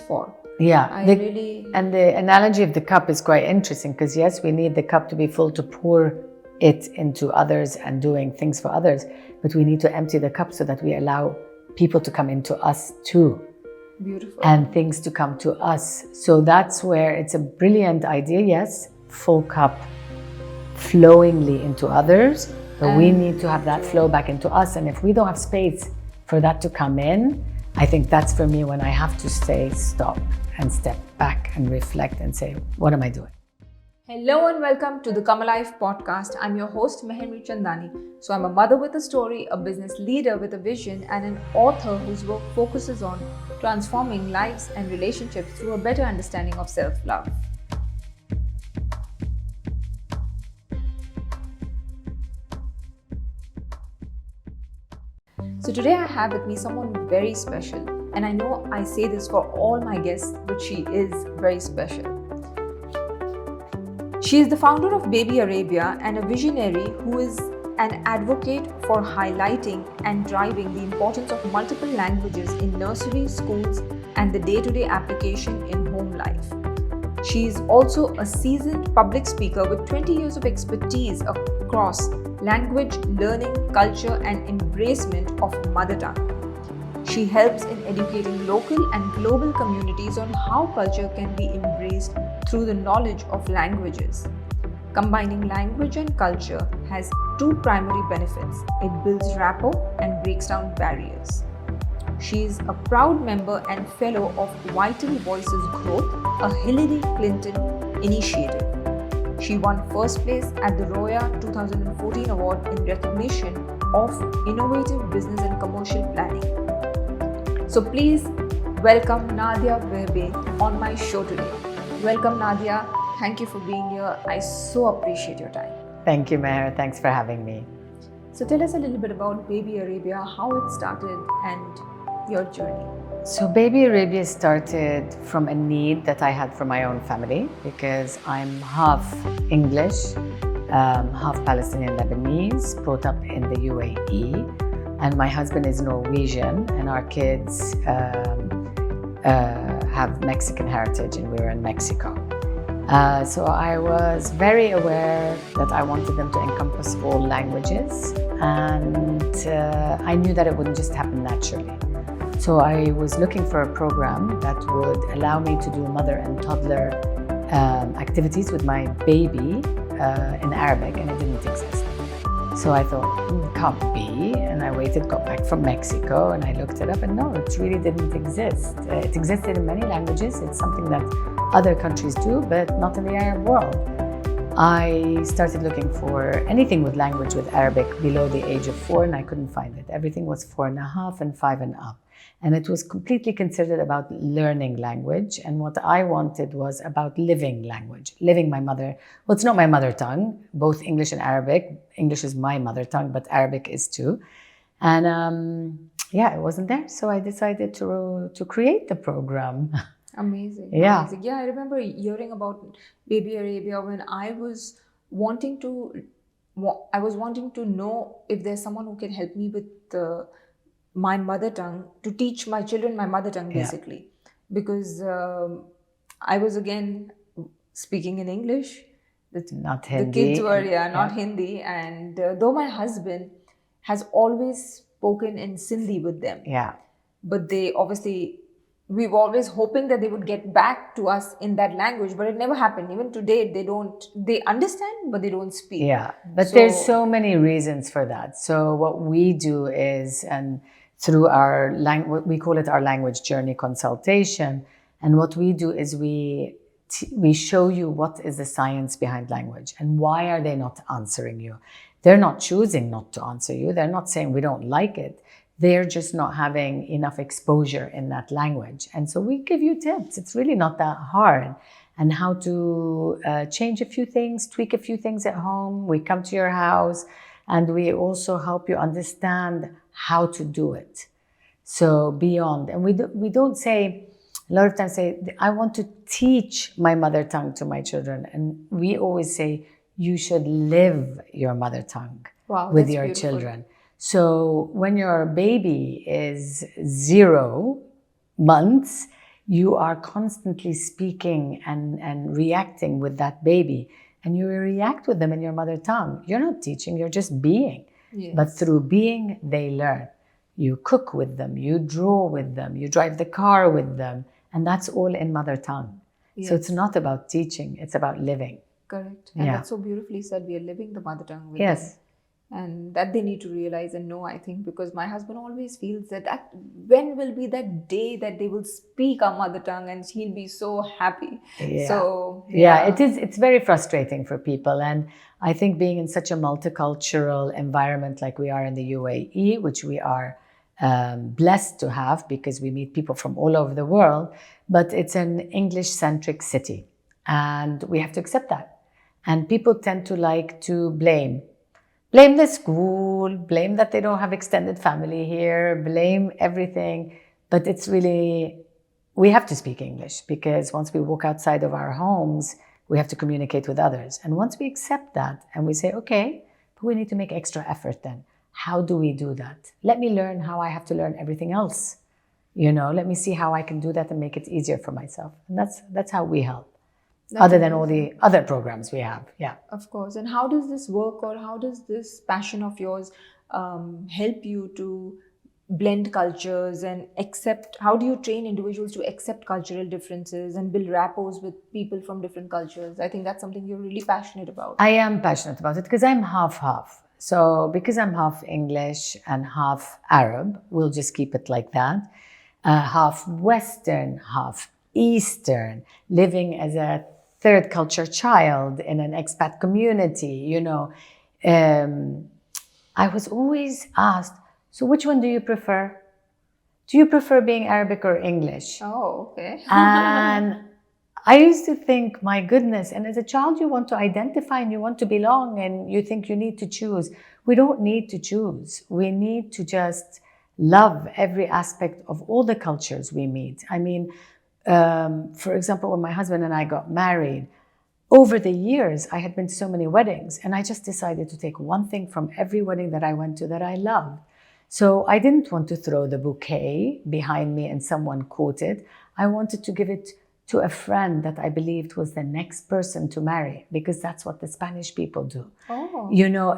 for. Yeah, And the analogy of the cup is quite interesting because yes, we need the cup to be full to pour it into others and doing things for others, but we need to empty the cup so that we allow people to come into us too. Beautiful. And things to come to us. So that's where it's a brilliant idea. Yes, full cup flowingly into others, but we need to have that flow back into us. And if we don't have space for that to come in, I think that's for me when I have to say stop and step back and reflect and say, what am I doing? Hello and welcome to the Come Alive podcast. I'm your host Mehenri Chandani. So I'm a mother with a story, a business leader with a vision, and an author whose work focuses on transforming lives and relationships through a better understanding of self-love. So today I have with me someone very special, and I know I say this for all my guests, but she is very special. She is the founder of Baby Arabia and a visionary who is an advocate for highlighting and driving the importance of multiple languages in nursery, schools, and the day-to-day application in home life. She is also a seasoned public speaker with 20 years of expertise across language, learning, culture, and embracement of mother tongue. She helps in educating local and global communities on how culture can be embraced through the knowledge of languages. Combining language and culture has two primary benefits. It builds rapport and breaks down barriers. She is a proud member and fellow of Vital Voices Growth, a Hillary Clinton initiative. She won first place at the Roya 2014 award in recognition of innovative business and commercial planning. So please welcome Nadia Wehbe on my show today. Welcome Nadia. Thank you for being here. I so appreciate your time. Thank you, Meher. Thanks for having me. So tell us a little bit about Baby Arabia, how it started and your journey. So Baby Arabia started from a need that I had for my own family because I'm half English, half Palestinian Lebanese, brought up in the UAE, and my husband is Norwegian, and our kids have Mexican heritage, and we were in Mexico. So I was very aware that I wanted them to encompass all languages, and I knew that it wouldn't just happen naturally. So I was looking for a program that would allow me to do mother and toddler activities with my baby in Arabic, and it didn't exist. So I thought, can't be, and I waited, got back from Mexico, and I looked it up, and no, it really didn't exist. It existed in many languages. It's something that other countries do, but not in the Arab world. I started looking for anything with language with Arabic below the age of 4, and I couldn't find it. Everything was 4.5 and 5 and up. And it was completely considered about learning language. And what I wanted was about living language, living my mother. Well, it's not my mother tongue, both English and Arabic. English is my mother tongue, but Arabic is too. And it wasn't there. So I decided to create the program. Amazing. Yeah. Amazing. Yeah, I remember hearing about Baby Arabia when I was wanting to know if there's someone who can help me with my mother tongue, to teach my children my mother tongue, basically. Because I was again speaking in English. Not Hindi. The kids were, not Hindi. And though my husband has always spoken in Sindhi with them. Yeah. But we were always hoping that they would get back to us in that language, but it never happened. Even today, they understand, but they don't speak. Yeah, but there's so many reasons for that. So what we do is, and through our we call it our language journey consultation. And what we do is we show you what is the science behind language and why are they not answering you. They're not choosing not to answer you. They're not saying we don't like it. They're just not having enough exposure in that language. And so we give you tips. It's really not that hard. And how to change a few things, tweak a few things at home. We come to your house and we also help you understand how to do it. So beyond, and we don't say, a lot of times say, I want to teach my mother tongue to my children. And we always say, you should live your mother tongue with your children. So when your baby is 0 months, you are constantly speaking and reacting with that baby, and you react with them in your mother tongue. You're not teaching, you're just being. But Yes. through being, they learn. You cook with them, you draw with them, you drive the car with them, and that's all in mother tongue. So it's Yes. not about teaching, it's about living. Correct. And Yeah. that's so beautifully said. We are living the mother tongue with them. Yes. And that they need to realize and know, I think, because my husband always feels that when will be that day that they will speak our mother tongue and he'll be so happy. Yeah. So, Yeah, it is. It's very frustrating for people. And I think being in such a multicultural environment like we are in the UAE, which we are blessed to have because we meet people from all over the world, but it's an English-centric city. And we have to accept that. And people tend to like to blame the school, blame that they don't have extended family here, blame everything. But it's really, we have to speak English because once we walk outside of our homes, we have to communicate with others. And once we accept that and we say, okay, but we need to make extra effort then. How do we do that? Let me learn how I have to learn everything else. Let me see how I can do that and make it easier for myself. And that's how we help. that's Other than all amazing. the other programs we have. Yeah. Of course. And how does this work, or how does this passion of yours help you to blend cultures and accept? How do you train individuals to accept cultural differences and build rapports with people from different cultures? I think that's something you're really passionate about. I am passionate about it because I'm half-half. So because I'm half English and half Arab, we'll just keep it like that. Half Western, half Eastern, living as a third culture child in an expat community, I was always asked, so which one do you prefer? Do you prefer being Arabic or English? Oh, okay. And I used to think, my goodness, and as a child, you want to identify and you want to belong and you think you need to choose. We don't need to choose. We need to just love every aspect of all the cultures we meet. I mean, for example, when my husband and I got married, over the years, I had been to so many weddings, and I just decided to take one thing from every wedding that I went to that I loved. So I didn't want to throw the bouquet behind me and someone caught it. I wanted to give it to a friend that I believed was the next person to marry, because that's what the Spanish people do. Oh.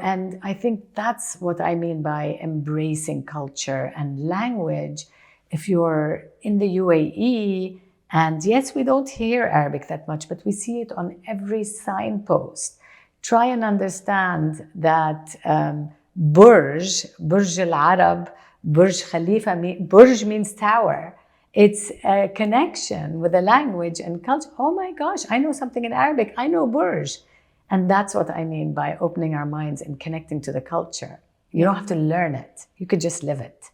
And I think that's what I mean by embracing culture and language. If you're in the UAE, and yes, we don't hear Arabic that much, but we see it on every signpost. Try and understand that Burj Al Arab, Burj Khalifa, Burj means tower. It's a connection with the language and culture. Oh my gosh, I know something in Arabic. I know Burj. And that's what I mean by opening our minds and connecting to the culture. You don't have to learn it. You could just live it.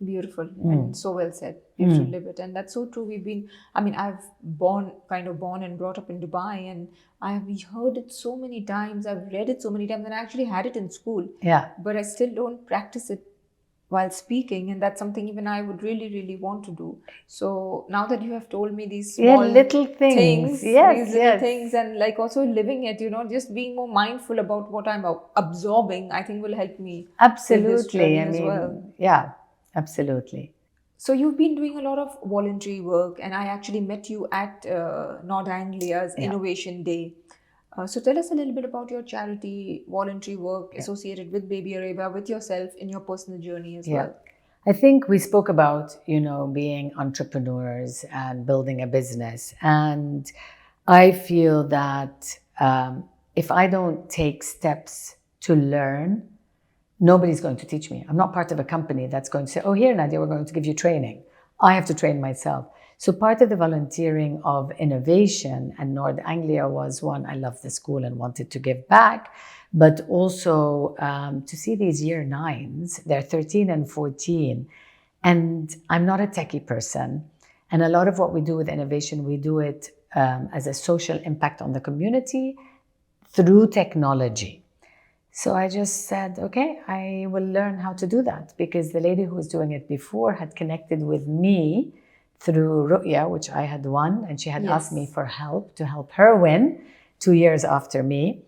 Beautiful. And so well said. You should live it. And that's so true. I've kind of born and brought up in Dubai, and I've heard it so many times. I've read it so many times, and I actually had it in school. Yeah. But I still don't practice it while speaking, and that's something even I would really, really want to do. So now that you have told me these small little things. Yes, these little things, and like also living it, just being more mindful about what I'm absorbing, I think will help me. Absolutely. With this journey as well. Yeah, absolutely. So you've been doing a lot of voluntary work, and I actually met you at Nadia Innovation Day. So tell us a little bit about your charity voluntary work associated with Baby Arabia, with yourself in your personal journey as well. I think we spoke about, being entrepreneurs and building a business. And I feel that if I don't take steps to learn, nobody's going to teach me. I'm not part of a company that's going to say, oh, here, Nadia, we're going to give you training. I have to train myself. So part of the volunteering of innovation, and North Anglia was one, I loved the school and wanted to give back, but also to see these year 9s, they're 13 and 14, and I'm not a techie person. And a lot of what we do with innovation, we do it as a social impact on the community through technology. So I just said, okay, I will learn how to do that, because the lady who was doing it before had connected with me through Ru'ya, which I had won, and she had asked me for help to help her win 2 years after me.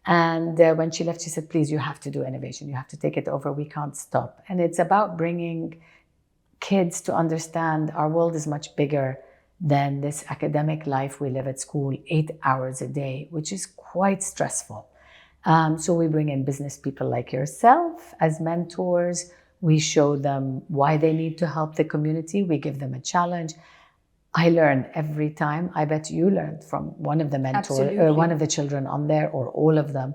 And when she left, she said, please, you have to do innovation. You have to take it over. We can't stop. And it's about bringing kids to understand our world is much bigger than this academic life we live at school, 8 hours a day, which is quite stressful. So we bring in business people like yourself as mentors. We show them why they need to help the community. We give them a challenge. I learn every time. I bet you learned from one of the mentors, one of the children on there, or all of them.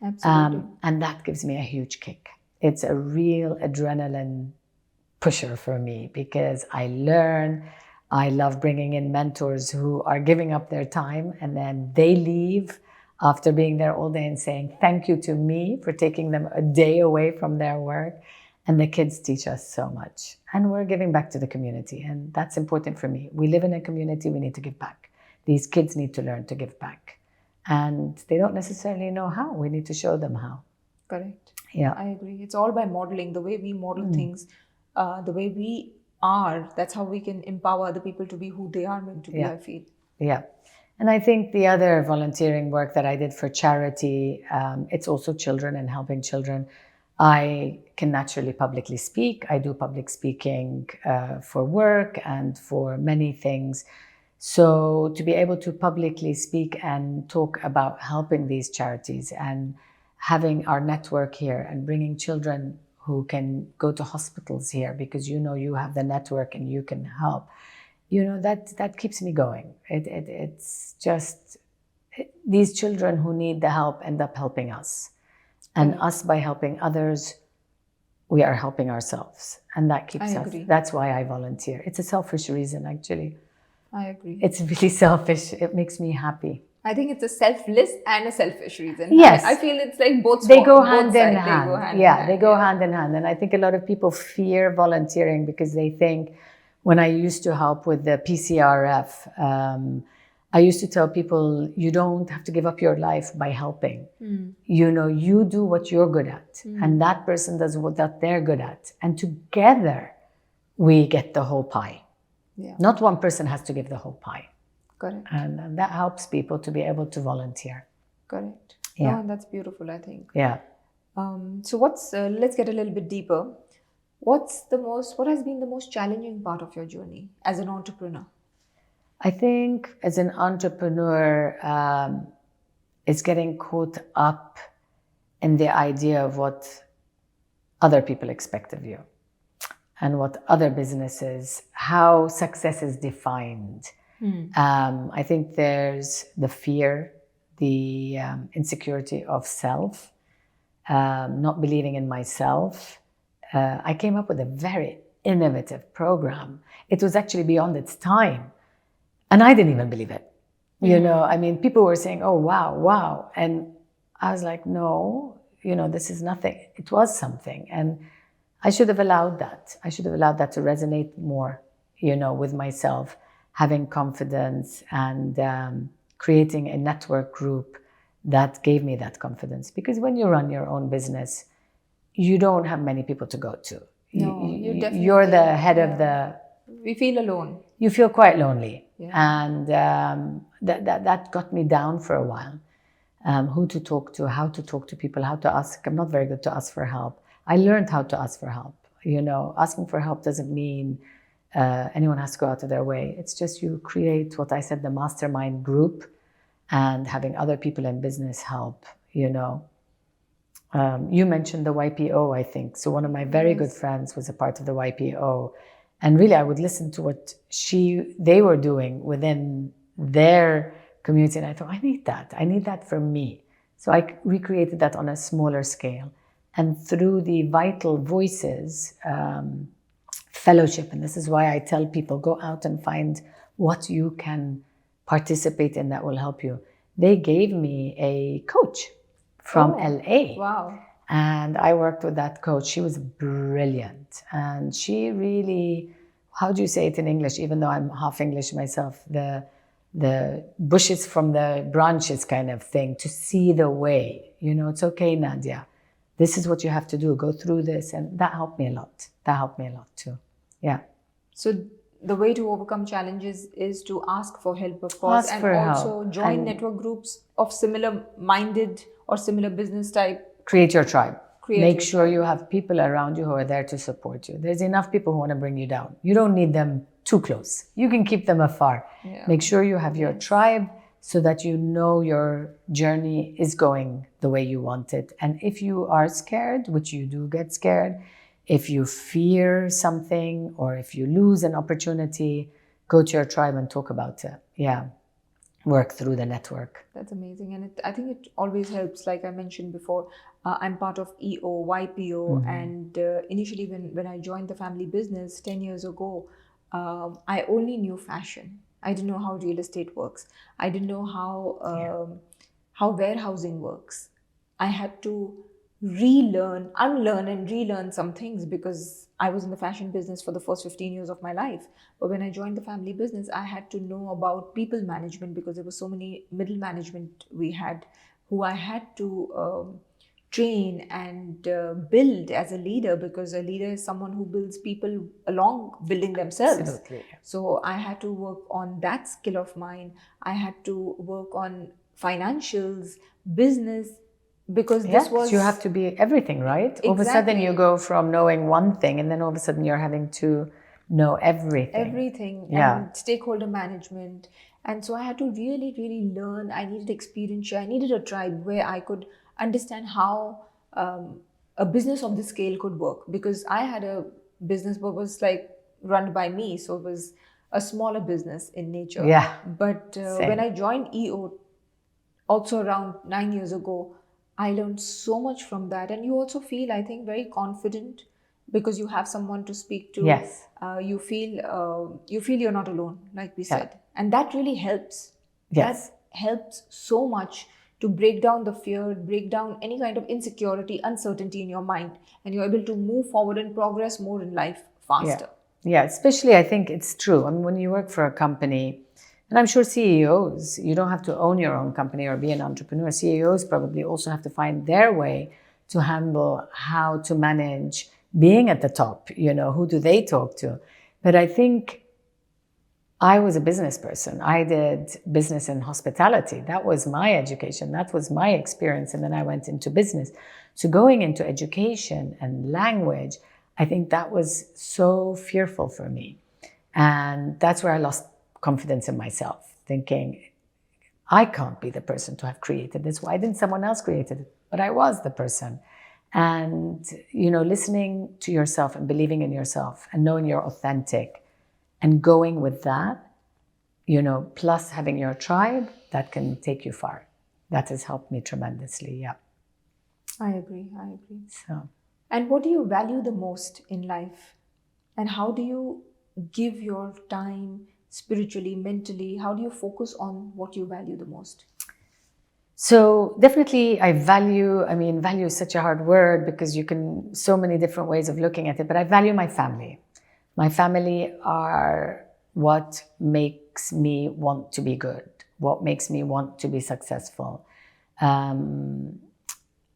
Absolutely. And that gives me a huge kick. It's a real adrenaline pusher for me because I learn. I love bringing in mentors who are giving up their time and then they leave after being there all day and saying thank you to me for taking them a day away from their work. And the kids teach us so much. And we're giving back to the community. And that's important for me. We live in a community, we need to give back. These kids need to learn to give back. And they don't necessarily know how. We need to show them how. Correct. Yeah. I agree. It's all by modeling, the way we model things, the way we are. That's how we can empower other people to be who they are meant to be, I feel. Yeah. And I think the other volunteering work that I did for charity, it's also children and helping children. I can naturally publicly speak. I do public speaking for work and for many things. So to be able to publicly speak and talk about helping these charities and having our network here and bringing children who can go to hospitals here because you have the network and you can help, that keeps me going. It's just these children who need the help end up helping us. And us, by helping others, we are helping ourselves. And that keeps us. That's why I volunteer. It's a selfish reason, actually. I agree. It's really selfish. It makes me happy. I think it's a selfless and a selfish reason. Yes. I feel it's like both. They go hand in hand. They go hand in hand. And I think a lot of people fear volunteering because they think, when I used to help with the PCRF, I used to tell people, you don't have to give up your life by helping. You do what you're good at, and that person does what that they're good at. And together, we get the whole pie. Yeah. Not one person has to give the whole pie. Correct. And that helps people to be able to volunteer. Correct. Yeah. Oh, that's beautiful, I think. Yeah. So let's get a little bit deeper. What has been the most challenging part of your journey as an entrepreneur? I think as an entrepreneur, it's getting caught up in the idea of what other people expect of you and what other businesses, how success is defined. I think there's the fear, the insecurity of self, not believing in myself. I came up with a very innovative program. It was actually beyond its time. And I didn't even believe it. People were saying, oh, wow. And I was like, no, this is nothing. It was something. And I should have allowed that. I should have allowed that to resonate more, with myself, having confidence and creating a network group that gave me that confidence. Because when you run your own business, you don't have many people to go to. No, you're the head of the... We feel alone. You feel quite lonely. Yeah. And that got me down for a while. Who to talk to, how to talk to people, how to ask. I'm not very good to ask for help. I learned how to ask for help. Asking for help doesn't mean anyone has to go out of their way. It's just you create what I said, the mastermind group, and having other people in business help, You mentioned the YPO, I think. So one of my very good friends was a part of the YPO. And really, I would listen to what they were doing within their community. And I thought, I need that. I need that for me. So I recreated that on a smaller scale. And through the Vital Voices fellowship, and this is why I tell people, go out and find what you can participate in that will help you. They gave me a coach from LA. Wow. And I worked with that coach. She was brilliant. And she really, how do you say it in English? Even though I'm half English myself, the bushes from the branches kind of thing, to see the way, it's okay, Nadia. This is what you have to do. Go through this. And that helped me a lot. That helped me a lot too. Yeah. So the way to overcome challenges is to ask for help, of course, and also join network groups of similar minded or similar business type. Create your tribe. make sure you have people around you who are there to support you. There's enough people who want to bring you down. You don't need them too close. You can keep them afar. Yeah. Make sure you have your tribe so that you know your journey is going the way you want it. And if you are scared, which you do get scared, if you fear something or if you lose an opportunity, go to your tribe and talk about it. Yeah. Work through the network. That's amazing. And I think it always helps. Like I mentioned before, I'm part of EO, YPO. And initially when I joined the family business 10 years ago, I only knew fashion. I didn't know how real estate works. I didn't know how warehousing works. I had to unlearn and relearn some things because I was in the fashion business for the first 15 years of my life. But when I joined the family business, I had to know about people management because there were so many middle management we had who I had to train and build as a leader, because a leader is someone who builds people along building themselves. Absolutely. So I had to work on that skill of mine. I had to work on financials, business, because this was... you have to be everything, right? All of a sudden you go from knowing one thing and then all of a sudden you're having to know everything. And stakeholder management. And so I had to really, really learn. I needed experience. I needed a tribe where I could understand how a business of this scale could work, because I had a business that was like run by me. So it was a smaller business in nature. Yeah. But when I joined EO, also around 9 years ago, I learned so much from that. And you also feel, I think, very confident because you have someone to speak to. Yes. You feel you're not alone, like we said. And that really helps. Yes. That helps so much to break down the fear, break down any kind of insecurity, uncertainty in your mind. And you're able to move forward and progress more in life faster. Yeah, especially I think it's true. I mean, when you work for a company, and I'm sure CEOs, you don't have to own your own company or be an entrepreneur. CEOs probably also have to find their way to handle how to manage being at the top. You know, who do they talk to? But I think I was a business person. I did business and hospitality. That was my education. That was my experience. And then I went into business. So going into education and language, I think that was so fearful for me. And that's where I lost confidence in myself, thinking, I can't be the person to have created this. Why didn't someone else create it? But I was the person. And, you know, listening to yourself and believing in yourself and knowing you're authentic and going with that, you know, plus having your tribe, that can take you far. That has helped me tremendously, yeah. I agree. So. And what do you value the most in life? And how do you give your time spiritually, mentally? How do you focus on what you value the most? So definitely value is such a hard word because you can, so many different ways of looking at it, but I value my family. My family are what makes me want to be good, what makes me want to be successful.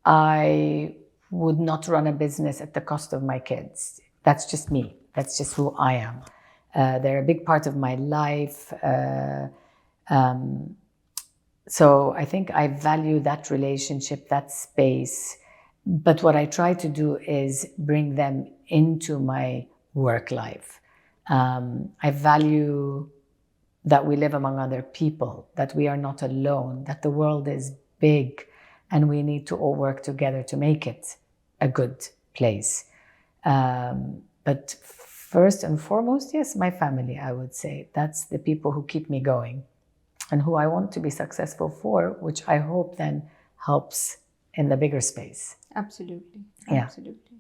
I would not run a business at the cost of my kids. That's just me. That's just who I am. They're a big part of my life. So I think I value that relationship, that space. But what I try to do is bring them into my work life. I value that we live among other people, that we are not alone, that the world is big and we need to all work together to make it a good place. But first and foremost, yes, my family, I would say. That's the people who keep me going and who I want to be successful for, which I hope then helps in the bigger space. Absolutely. Yeah. Absolutely.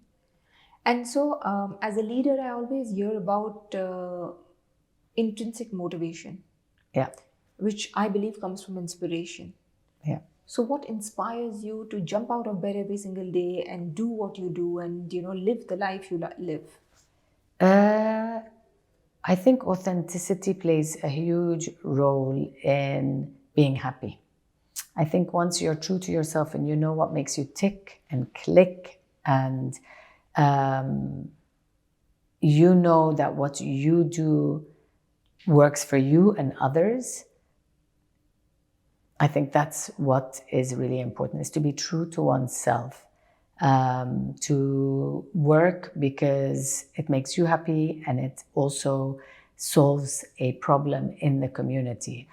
And so, as a leader, I always hear about intrinsic motivation. Yeah. Which I believe comes from inspiration. Yeah. So what inspires you to jump out of bed every single day and do what you do and, you know, live the life you live? I think authenticity plays a huge role in being happy. I think once you're true to yourself and you know what makes you tick and click and you know that what you do works for you and others, I think that's what is really important, is to be true to oneself to work because it makes you happy and it also solves a problem in the community.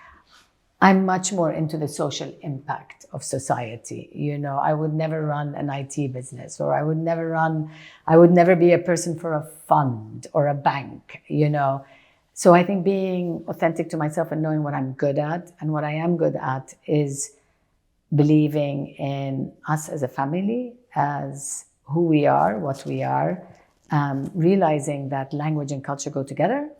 I'm much more into the social impact of society. You know, I would never run an IT business, or I would never be a person for a fund or a bank, you know. So I think being authentic to myself and knowing what I'm good at, and what I am good at is believing in us as a family, as who we are, what we are, realizing that language and culture go together,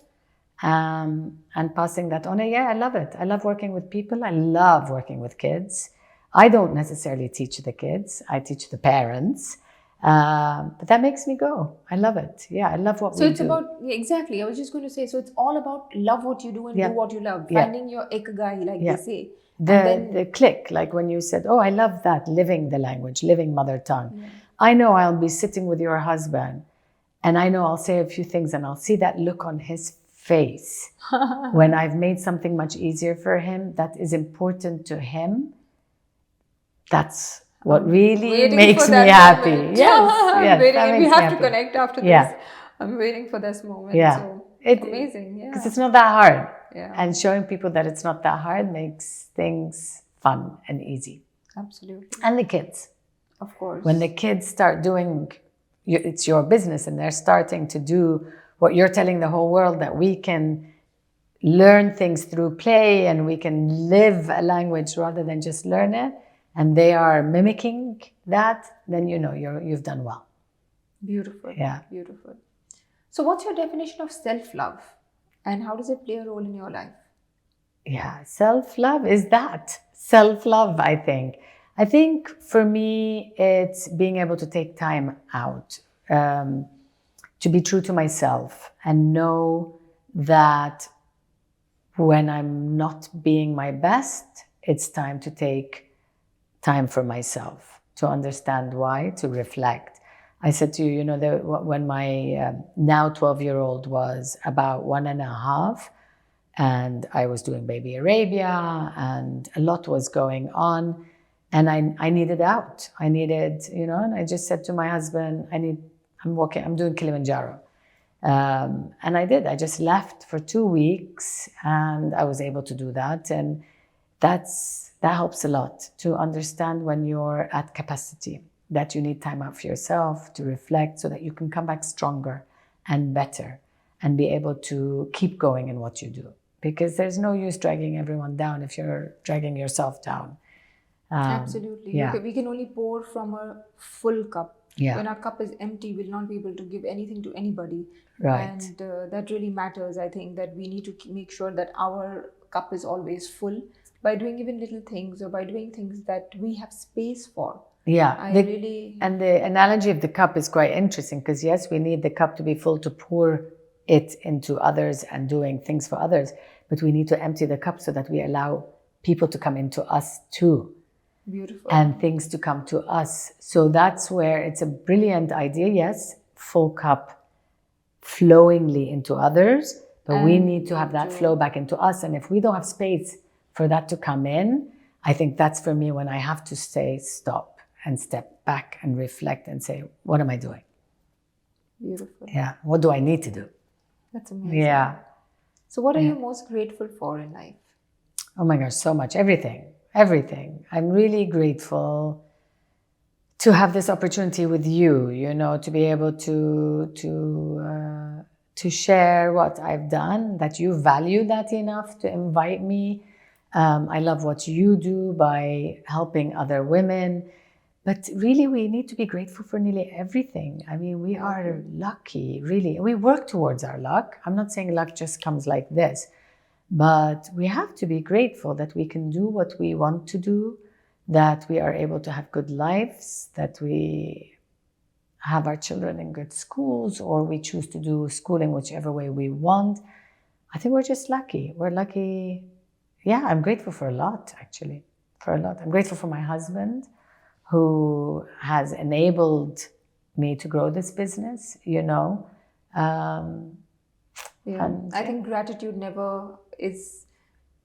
and passing that on. Yeah, I love it. I love working with people. I love working with kids. I don't necessarily teach the kids. I teach the parents. But that makes me go. I love it. Yeah, I love what So we it's do. about, yeah, exactly. I was just going to say, so it's all about love what you do and Yeah. do what you love, Yeah. finding your ikigai, like Yeah. they say. The click, like when you said, oh, I love that, living the language, living mother tongue. I know I'll be sitting with your husband and I know I'll say a few things and I'll see that look on his face when I've made something much easier for him that is important to him. That's what really makes me happy. Moment. Yes, Waiting, that and makes we me have happy. to connect after Yeah. this. I'm waiting for this moment. Yeah. So amazing. Yeah. Because it's not that hard. Yeah. And showing people that it's not that hard makes things fun and easy. Absolutely. And the kids. Of course. When the kids start doing, it's your business, and they're starting to do what you're telling the whole world, that we can learn things through play and we can live a language rather than just learn it, and they are mimicking that, then you know you've done well. Beautiful. Yeah. Beautiful. So what's your definition of self-love, and how does it play a role in your life? Yeah, self-love is that. Self-love, I think. I think for me, it's being able to take time out, to be true to myself and know that when I'm not being my best, it's time to take time for myself, to understand why, to reflect. I said to you, you know, when my now 12-year-old was about 1.5, and I was doing Baby Arabia and a lot was going on, and I needed out. I needed, you know, and I just said to my husband, I'm doing Kilimanjaro. And I did. I just left for 2 weeks and I was able to do that. And that helps a lot to understand when you're at capacity, that you need time out for yourself to reflect so that you can come back stronger and better and be able to keep going in what you do. Because there's no use dragging everyone down if you're dragging yourself down. Absolutely. Yeah. We can only pour from a full cup. Yeah. When our cup is empty, we'll not be able to give anything to anybody. Right. And that really matters. I think that we need to make sure that our cup is always full by doing even little things, or by doing things that we have space for. Yeah. And the analogy of the cup is quite interesting, because yes, we need the cup to be full to pour it into others and doing things for others, but we need to empty the cup so that we allow people to come into us too. Beautiful. And things to come to us. So that's where it's a brilliant idea. Yes, full cup flowingly into others, but we need to have that flow back into us. And if we don't have space for that to come in, I think that's for me when I have to say stop and step back and reflect and say, what am I doing? Beautiful. Yeah. What do I need to do? That's amazing. Yeah. So what are you most grateful for in life? Oh my gosh, so much. Everything. I'm really grateful to have this opportunity with you, you know, to be able to share what I've done, that you value that enough to invite me. I love what you do by helping other women. But really, we need to be grateful for nearly everything. I mean, we are lucky, really. We work towards our luck. I'm not saying luck just comes like this. But we have to be grateful that we can do what we want to do, that we are able to have good lives, that we have our children in good schools, or we choose to do schooling whichever way we want. I think we're just lucky. We're lucky. Yeah, I'm grateful for a lot, actually, for a lot. I'm grateful for my husband, who has enabled me to grow this business, you know. I think gratitude never is,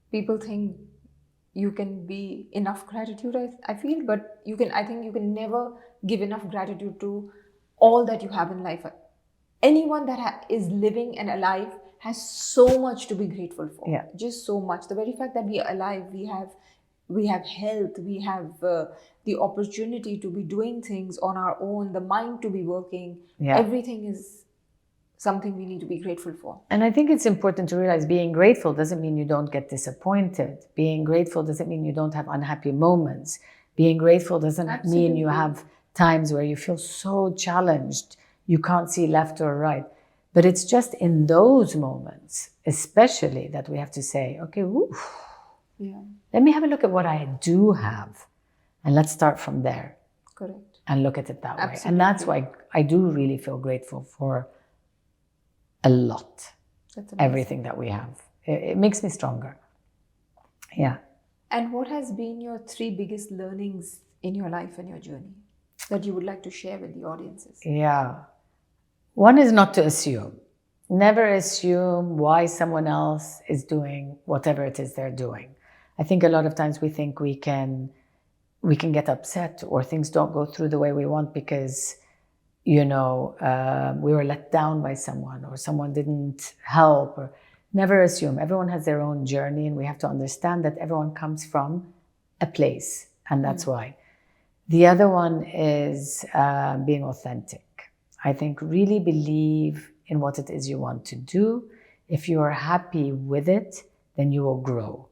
people think you can be enough gratitude, I feel, but I think you can never give enough gratitude to all that you have in life. Anyone that is living and alive has so much to be grateful for. Yeah. Just so much. The very fact that we are alive, we have health, we have the opportunity to be doing things on our own, the mind to be working. Yeah. Everything is something we need to be grateful for. And I think it's important to realize being grateful doesn't mean you don't get disappointed. Being grateful doesn't mean you don't have unhappy moments. Being grateful doesn't mean you have times where you feel so challenged, you can't see left or right. But it's just in those moments, especially, that we have to say, okay, let me have a look at what I do have. And let's start from there. Correct. And look at it that way. And that's why I do really feel grateful for a lot. Everything that we have. It makes me stronger. Yeah. And what has been your 3 biggest learnings in your life and your journey that you would like to share with the audiences? Yeah. One is not to assume. Never assume why someone else is doing whatever it is they're doing. I think a lot of times we think we can get upset or things don't go through the way we want because, we were let down by someone or someone didn't help. Or never assume. Everyone has their own journey, and we have to understand that everyone comes from a place, and that's why. The other one is being authentic. I think really believe in what it is you want to do. If you are happy with it, then you will grow.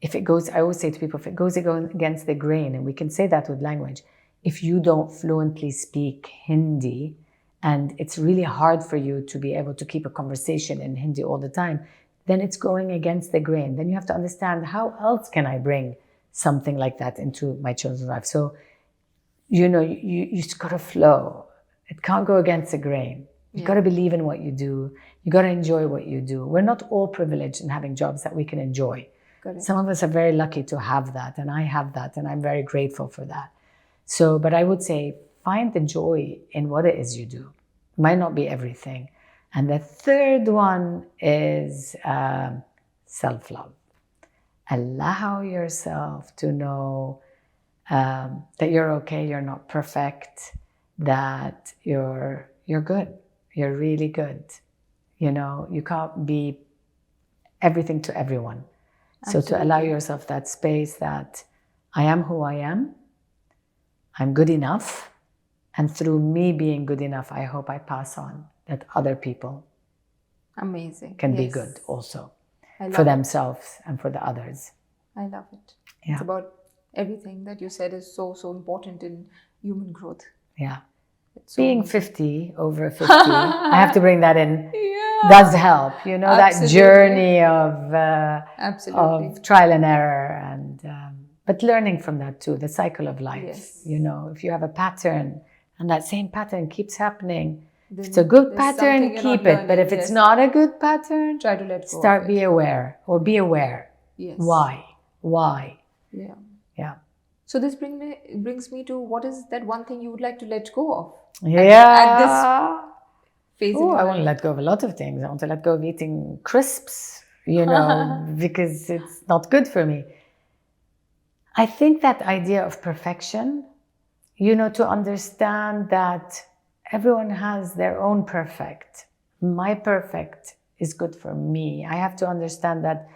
If it goes, I always say to people, if it goes against the grain, and we can say that with language, if you don't fluently speak Hindi and it's really hard for you to be able to keep a conversation in Hindi all the time, then it's going against the grain. Then you have to understand, how else can I bring something like that into my children's life? So, you just got to flow. It can't go against the grain. You got to believe in what you do. You got to enjoy what you do. We're not all privileged in having jobs that we can enjoy. Correct. Some of us are very lucky to have that, and I have that, and I'm very grateful for that. So, but I would say, find the joy in what it is you do. It might not be everything. And the third one is self-love. Allow yourself to know that you're okay, you're not perfect, that you're good, you're really good. You can't be everything to everyone. Absolutely. So to allow yourself that space that I am who I am, I'm good enough, and through me being good enough, I hope I pass on that other people can be good also for themselves and for the others. I love it. Yeah. It's about everything that you said is so, so important in human growth. Yeah. So being 50, over 50, I have to bring that in, does help. That journey of trial and error, and but learning from that too, the cycle of life. Yes. If you have a pattern and that same pattern keeps happening, if it's a good pattern, keep it. But if it's not a good pattern, try to let go. Be aware. Yes. Why? Yeah. Yeah. So this brings me to, what is that one thing you would like to let go of? At this phase in your life? I want to let go of a lot of things. I want to let go of eating crisps, because it's not good for me. I think that idea of perfection, to understand that everyone has their own perfect. My perfect is good for me. I have to understand that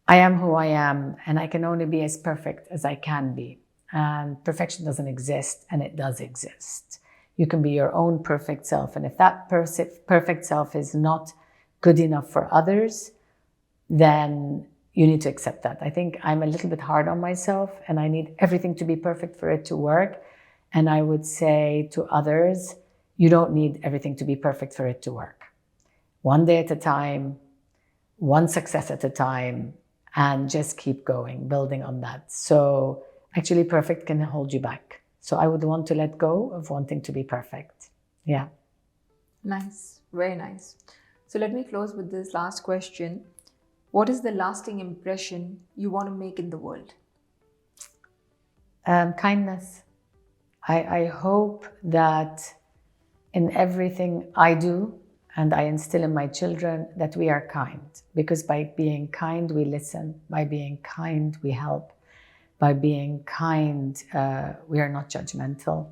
I am who I am, and I can only be as perfect as I can be. And perfection doesn't exist, and it does exist. You can be your own perfect self. And if that perfect self is not good enough for others, then you need to accept that. I think I'm a little bit hard on myself, and I need everything to be perfect for it to work. And I would say to others, you don't need everything to be perfect for it to work. One day at a time, one success at a time, and just keep going, building on that. So actually, perfect can hold you back. So I would want to let go of wanting to be perfect. Yeah. Nice. Very nice. So let me close with this last question. What is the lasting impression you want to make in the world? Kindness. I hope that in everything I do, And I instill in my children that we are kind, because by being kind, we listen. By being kind, we help. By being kind, we are not judgmental.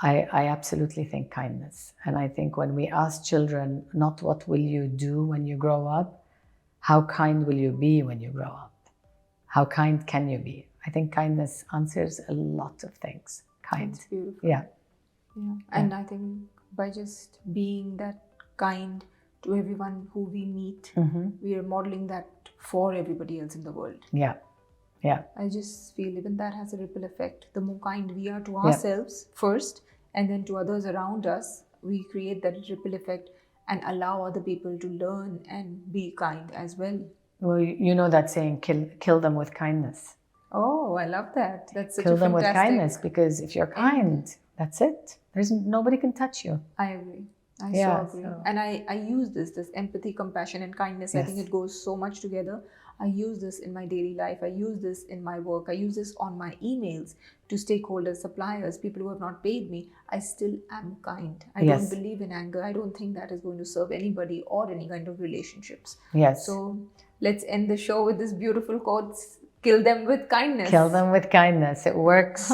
I absolutely think kindness. And I think when we ask children, not what will you do when you grow up, how kind will you be when you grow up? How kind can you be? I think kindness answers a lot of things. Kind. That's beautiful. Yeah. And I think by just being that kind to everyone who we meet, we are modeling that for everybody else in the world. Yeah. Yeah. I just feel even that has a ripple effect. The more kind we are to ourselves first, and then to others around us, we create that ripple effect and allow other people to learn and be kind as well. Well, you know that saying, kill them with kindness. Oh, I love that. That's such Kill a them with fantastic. kindness, because if you're kind, that's it. There's nobody can touch you. I agree. I Yeah, so agree. so- And I use this empathy, compassion, and kindness. I think Yes. it goes so much together. I use this in my daily life. I use this in my work. I use this on my emails to stakeholders, suppliers, people who have not paid me. I still am kind. I Yes. don't believe in anger. I don't think that is going to serve anybody or any kind of relationships. Yes. So let's end the show with this beautiful quote: kill them with kindness. Kill them with kindness. It works.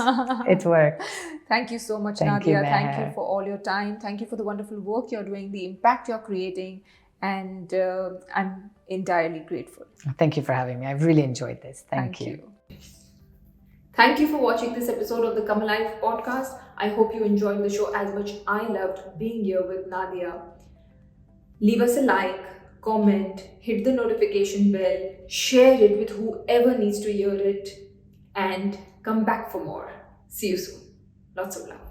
It works. Thank you so much, Thank you, Nadia. Thank you Meher. for all your time. Thank you for the wonderful work you're doing, the impact you're creating, and I'm entirely grateful. Thank you for having me. I've really enjoyed this. Thank you. Thank you for watching this episode of the Come Alive podcast. I hope you enjoyed the show as much I loved being here with Nadia. Leave us a like, comment, hit the notification bell, share it with whoever needs to hear it, and come back for more. See you soon. Lots of love.